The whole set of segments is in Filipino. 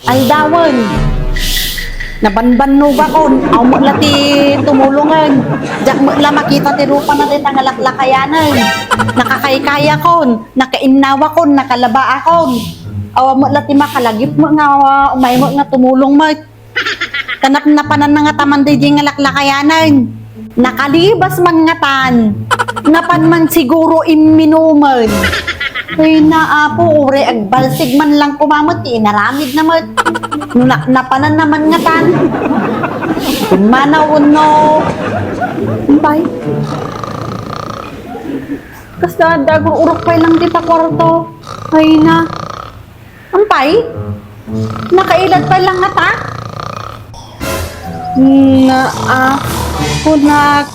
Aldawan. Nabanban ba kon? Aw mo lati tumulungan. Diyak mo la makita ti rupa na ti tangalaklakayanan. Nakakaykaya kon, nakainnawa kon, nakalaba akon. Awa mo lati makalagip mo nga umay mo nga tumulong mo. Kanap na panan nga taman di nga laklakayanan. Nakalibas man nga tan. Napan man siguro iminuman. Uy naapo, ure agbalsig man lang kumamot, inaramid naman. Napanan naman nga tan. Kumanaw no. Bay. Kasi dagur urok pa lang kita kwarto. Ay na. Ampay? Nakailan pa lang nga ta?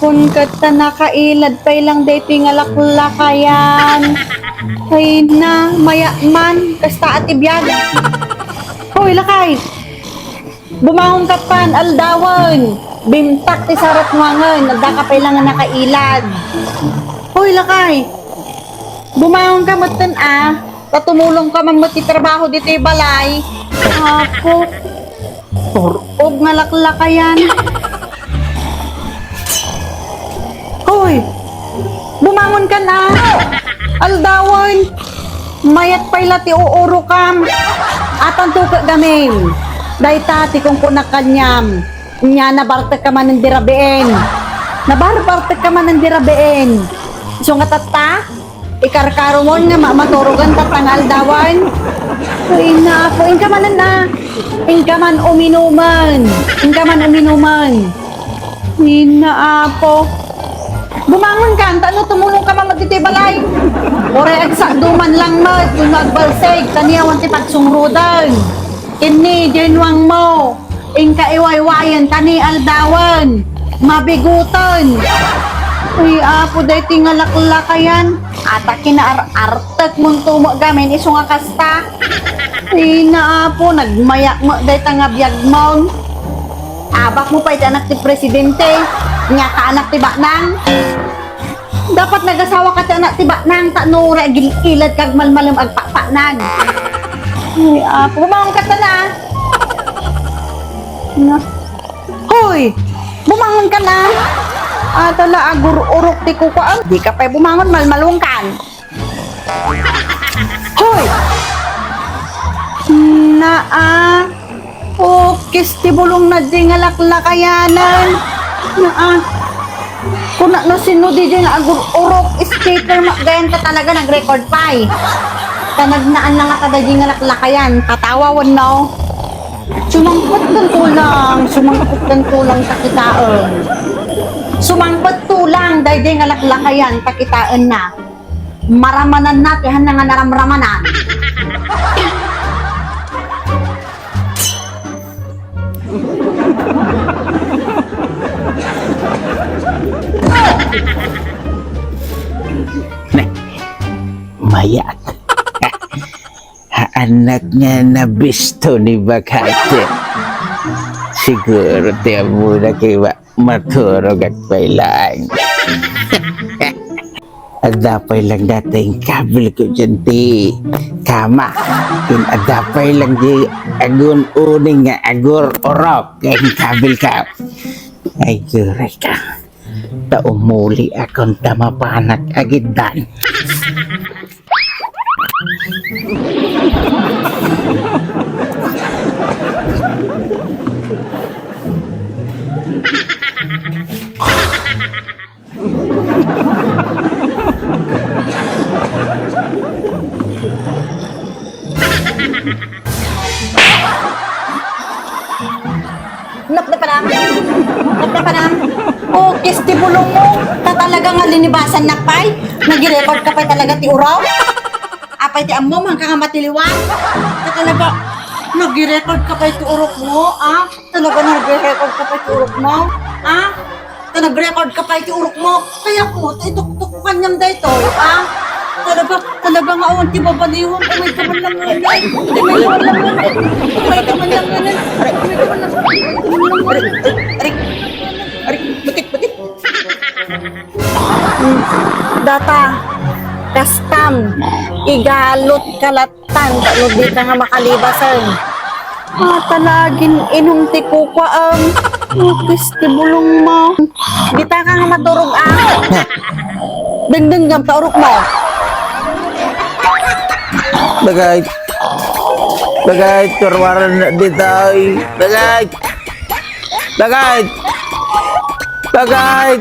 Kun kata nakailad pa lang dito nga laklakayan. Ay na, maya man, kasta atibiyag. Hoy, lakay! Bumangon ka pan, aldawan! Bimtak ti sarap wangan, nagdaka pa lang nga nakailad. Hoy, lakay! Bumangon ka matan tatumulong ka man trabaho dito yung balay. Ako, turog nga laklakayan. Hoy! Bumangon ka na! Aldawan! Mayat pa'y lati uuro kam! Atang tuka gamin! Dahi tati kung kunakanyam! Nya nabartek ka man ng dirabeen! Nabartek ka man ng dirabeen! So nga tata? Ikarkarumon nga maturugan tatang aldawan! Ay na ako! Inka man na! Inka man uminuman! Inka man uminuman! Hina ako! Bumangon ka, ano tumulong ka magtitibalay. Ore agsa duman lang mo, kung magbalsig, taniyawan ti pagsungrudan. Kini, dinwang mo, ingka iwaywayan, tani aldawan, mabigutan. Uy, apo, dahi tingalaklakayan. Ata kinaartek mong tumo gamin, iso nga kasta. Uy, na apo, nagmayak mo, dahi tangabiyag mo. Abak mo pa iti anak ti presidente. Nga ka anak ti baknang. Dapat nagasawa ka ti anak ti baknang. Tanura gililad kag malmalam agpakpaknag. Ay, bumangon ka ta na. Hoy! Bumangon ka na. Tala agur-urok ti kukuan. Di ka pa'y bumangon malmalong kan. Hoy! Kis ti bulong na di nga laklakayanan. Kung na sino di nga agur-urok skater gayan ka talaga nag-record pa Tanagnaan na nga kada di nga laklakayan. Tatawawan no. Sumangpot kang tulang takitaan. Sumangpot tulang dahil di nga laklakayan takitaan na. Maramanan natin na nga naramramanan. Mayat. Anak nga na bisto ni Bakate. Siguro tiya muna kayo maturog at pailang. Adapay lang dating kabil ko dyan ti kama. Adapay lang di agun uning nga agur orok. Kaya kabil ka. Ay gure ka. Taumuli akong tamapanak agidan. Napnapanam. Kis ti bulong mo. Talaga nga linibasan na pay. Nag-record ka pa'y talaga ti uraw. Apay ti ammo, man ka nga matiliwan. Talaga, nag-record ka pa'y ti urok mo, Talaga nag-record ka pa'y ti urok mo, Nag-record ka pa'y ti urok mo. Kaya ko, ituktok ko kanyang dayto, Talaga nga awan ti babaliwan. Umay ka man lang ngayon. Umay ka man lang ngayon. Bakit? Data, kastam, igalot kalatan, kano di ka nga makalibasan. Talagin inong ti kuka Kristi bulong mo. Dita ka nga maturog Dengdeng jam taurok mo. Bagay. Bagay, turwaran na dito. Bagay. Bagay. Bagay.